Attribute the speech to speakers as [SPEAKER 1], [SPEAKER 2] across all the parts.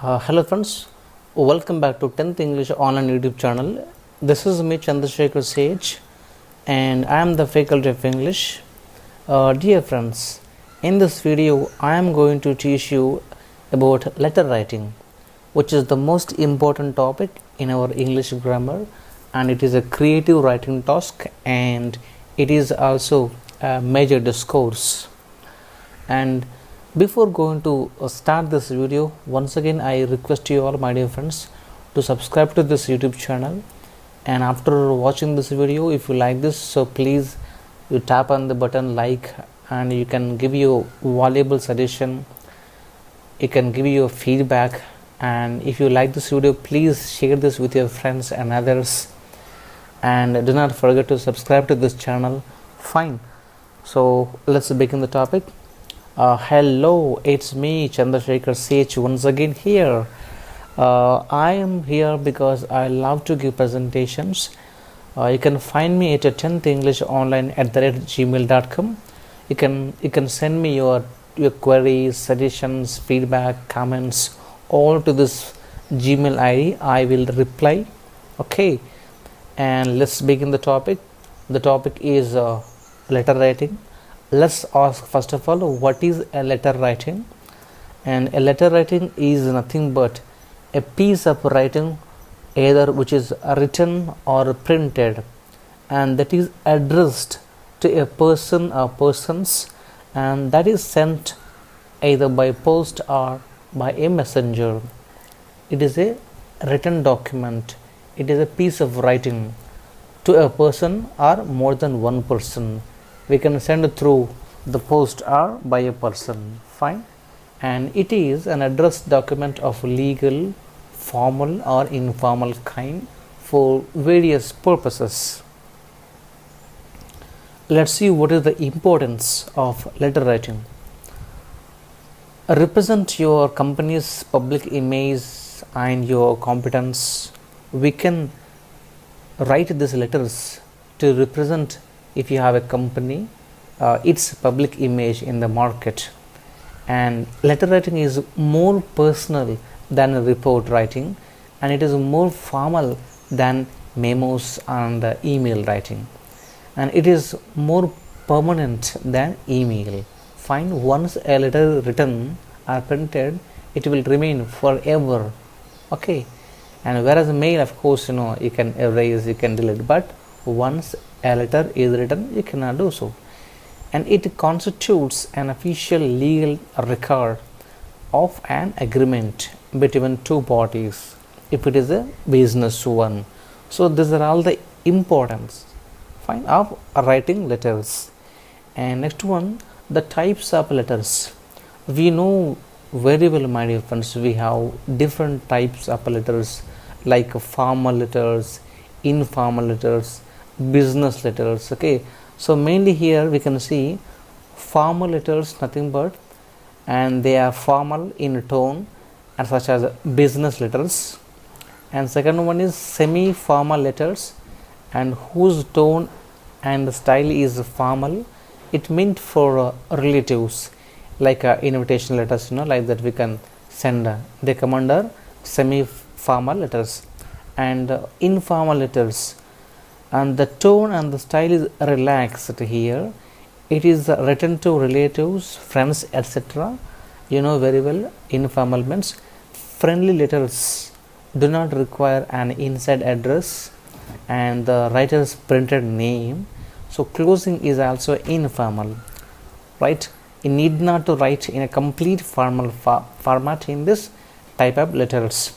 [SPEAKER 1] Hello friends, welcome back to 10th English online YouTube channel. This is me Chandrasekhar Sage and I am the faculty of English. Dear friends, in this video I am going to teach you about letter writing, which is the most important topic in our English grammar, and it is a creative writing task and it is also a major discourse. And before going to start this video, once again I request you all, my dear friends, to subscribe to this YouTube channel. And after watching this video, if you like this, so please you tap on the button like, and you can give your valuable suggestion, you can give your feedback, and if you like this video, please share this with your friends and others, and do not forget to subscribe to this channel. Fine, so let's begin the topic. Hello, it's me Chandrasekhar Sage once again here. I am here because I love to give presentations. You can find me at 10th English online @gmail.com. You can send me your queries, suggestions, feedback, comments, all to this Gmail ID. I will reply. Okay, and let's begin the topic. The topic is letter writing. Let's ask first of all, what is a letter writing? And a letter writing is nothing but a piece of writing, either which is written or printed, and that is addressed to a person or persons, and that is sent either by post or by a messenger. It is a written document. It is a piece of writing to a person or more than one person. We can send through the post or by a person. Fine, and it is an addressed document of legal, formal or informal kind for various purposes. Let's see what is the importance of letter writing. Represent your company's public image and your competence. We can write these letters to represent, if you have a company, its public image in the market. And letter writing is more personal than report writing, and it is more formal than memos and email writing, and it is more permanent than email. Fine, once a letter written or printed, it will remain forever. Okay, and whereas a mail, of course, you can erase, you can delete, but once a letter is written, you cannot do so, and it constitutes an official legal record of an agreement between two parties if it is a business one. So these are all the importance, fine, of writing letters. And next one, the types of letters. We know very well, my dear friends, we have different types of letters, like formal letters, informal letters, business letters. Okay, so mainly here we can see formal letters, nothing but, and they are formal in tone, and such as business letters. And second one is semi formal letters, and whose tone and style is formal. It meant for relatives, like invitation letters, like that we can send. They come under semi formal letters. And informal letters, and the tone and the style is relaxed here. It is written to relatives, friends, etc. You know very well, informal means friendly letters do not require an inside address and the writer's printed name. So closing is also informal, right? You need not to write in a complete formal format in this type of letters.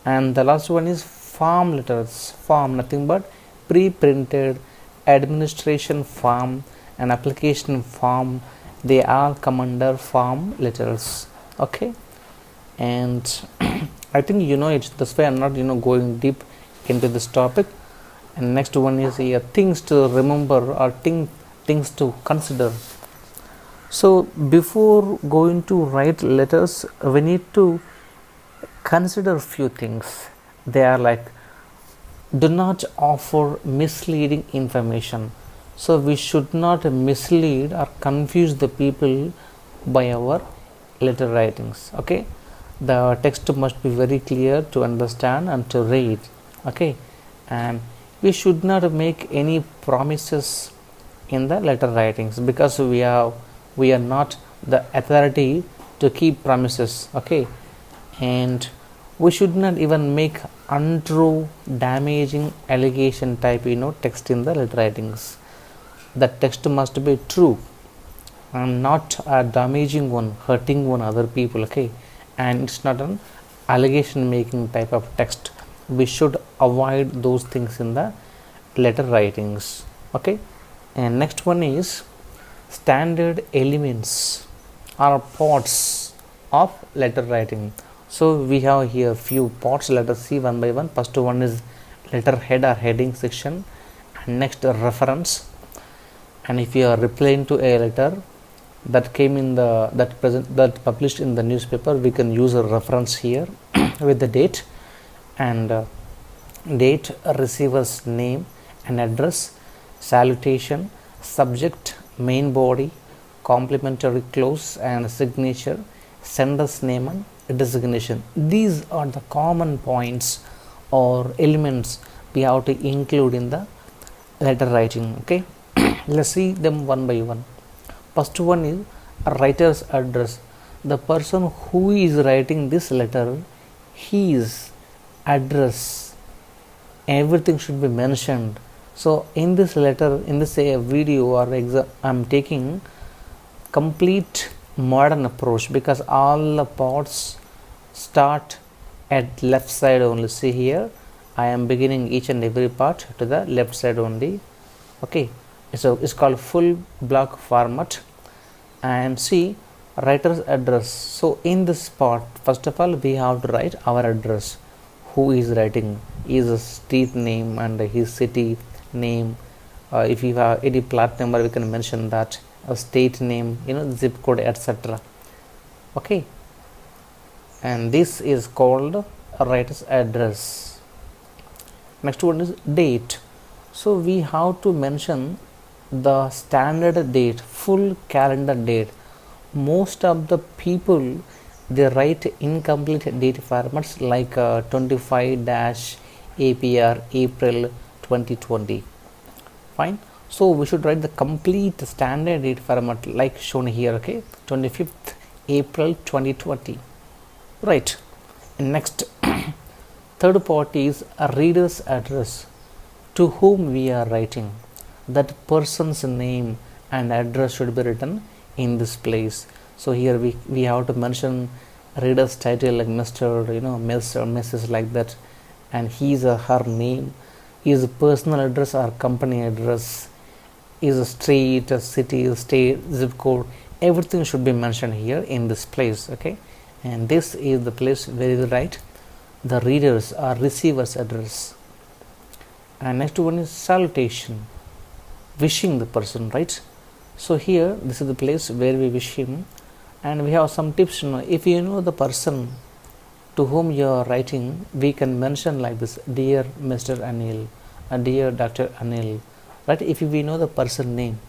[SPEAKER 1] And the last one is form letters. Form, nothing but pre-printed administration form and application form. They all come under form letters. Okay, and I think you know it. This way I'm not going deep into this topic. And next one is here, things to remember or things to consider. So before going to write letters, we need to consider few things. They are like, do not offer misleading information. So we should not mislead or confuse the people by our letter writings. Okay, the text must be very clear to understand and to read. Okay, and we should not make any promises in the letter writings, because we are not the authority to keep promises. Okay, and we should not even make untrue, damaging, allegation type text in the letter writings. The text must be true and not a damaging one, hurting one other people. Okay, and it's not an allegation making type of text. We should avoid those things in the letter writings. Okay, and next one is standard elements or parts of letter writing. So we have here few parts. Let us see one by one. First one is letter head or heading section, and next reference. And if you are replying to a letter that came in the that published in the newspaper, we can use a reference here with the date, and date, receiver's name and address, salutation, subject, main body, complimentary clause and signature, sender's name and designation. These are the common points or elements we have to include in the letter writing. Okay, let's see them one by one. First one is a writer's address. The person who is writing this letter, his address, everything should be mentioned. So in this letter, in this video or exam, I am taking complete modern approach, because all the parts start at left side only. See here, I am beginning each and every part to the left side only. Okay, so it's called full block format. And see, writer's address. So in this part, first of all, we have to write our address. Who is writing is a street name and his city name. If you have any plot number, we can mention that, a state name, zip code, etc. Okay, and this is called a writer's address. Next one is date. So we have to mention the standard date, full calendar date. Most of the people, they write incomplete date formats like 25-APR April 2020. Fine. So we should write the complete standard date format like shown here. Okay, 25th April 2020. Right. And next, third part is a reader's address, to whom we are writing. That person's name and address should be written in this place. So here we have to mention reader's title like Mr. Miss or Mrs. like that, and his or her name, his personal address or company address, is a street, a city, a state, zip code, everything should be mentioned here in this place. Okay, and this is the place where you write the reader's or receiver's address. And next one is salutation, wishing the person, right? So here this is the place where we wish him, and we have some tips. If you know the person to whom you are writing, we can mention like this: dear Mr. Anil, dear Dr. Anil, right? If we know the person name,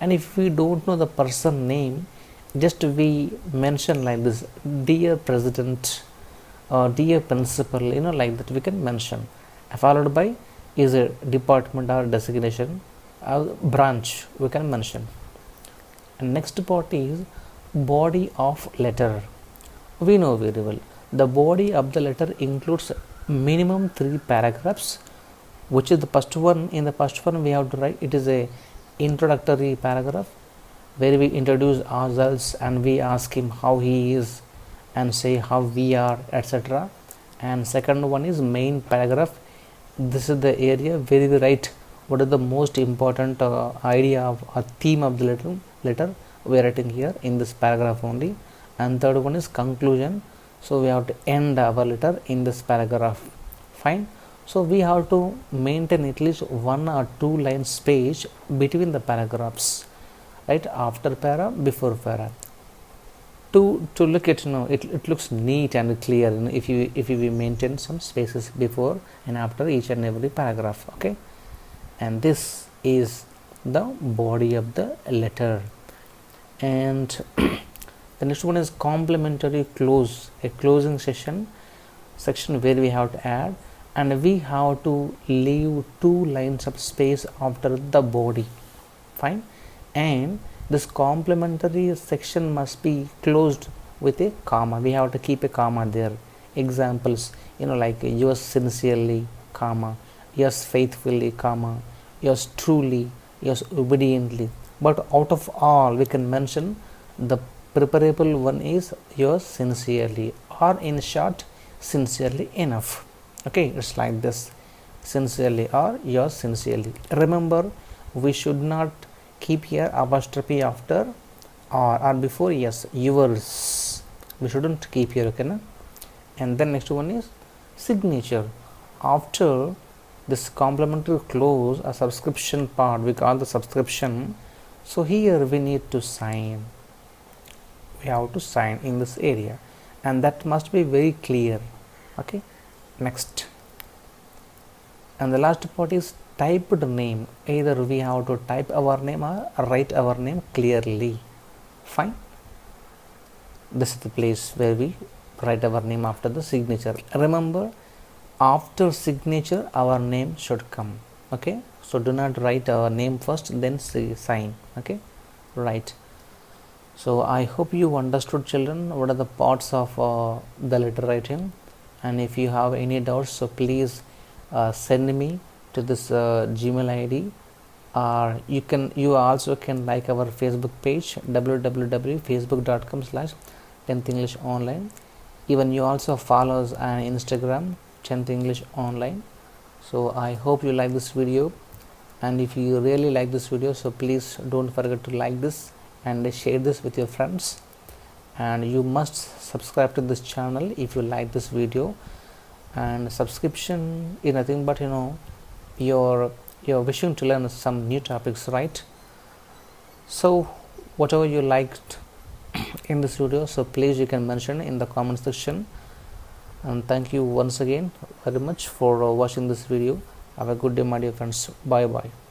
[SPEAKER 1] and if we don't know the person name, just we mention like this: dear President or dear Principal, like that we can mention, followed by is a department or designation, branch we can mention. And next part is body of letter. We know very well the body of the letter includes minimum 3 paragraphs, which is the first one. In the first one we have to write, it is a introductory paragraph where we introduce ourselves and we ask him how he is and say how we are, etc. And second one is main paragraph. This is the area where we write what is the most important idea of a theme of the letter we are writing here in this paragraph only. And third one is conclusion. So we have to end our letter in this paragraph. Fine. So we have to maintain at least 1 or 2 lines space between the paragraphs, right? After para, before para, to look at it looks neat and clear, if we maintain some spaces before and after each and every paragraph. Okay, and this is the body of the letter. And The next one is complementary close, a closing section where we have to add, and we have to leave 2 lines of space after the body. Fine. And this complementary section must be closed with a comma. We have to keep a comma there. Examples, like yours sincerely, comma, yours faithfully, comma, yours truly, yours obediently. But out of all, we can mention the preferable one is yours sincerely, or in short, sincerely enough. Okay, it's like this, sincerely or yours sincerely. Remember, we should not keep here apostrophe after or before yes, yours. We shouldn't keep here, okay na? And then next one is signature. After this complementary clause, a subscription part, we call the subscription. So here we need to sign. We have to sign in this area, and that must be very clear. Okay, next. And the last part is typed name. Either we have to type our name or write our name clearly. Fine. This is the place where we write our name after the signature. Remember, after signature our name should come. Okay, so do not write our name first then sign. Okay, right. So I hope you understood, children, what are the parts of the letter writing. And if you have any doubts, so please send me to this Gmail ID, or you also can like our Facebook page, www.facebook.com/10th English Online. Even you also follow us on Instagram, 10th English Online. So I hope you like this video, and if you really like this video, so please don't forget to like this and share this with your friends, and you must subscribe to this channel if you like this video. And subscription is nothing but you're wishing to learn some new topics, right? So whatever you liked in this video, so please you can mention in the comment section. And thank you once again very much for watching this video. Have a good day, my dear friends. Bye bye.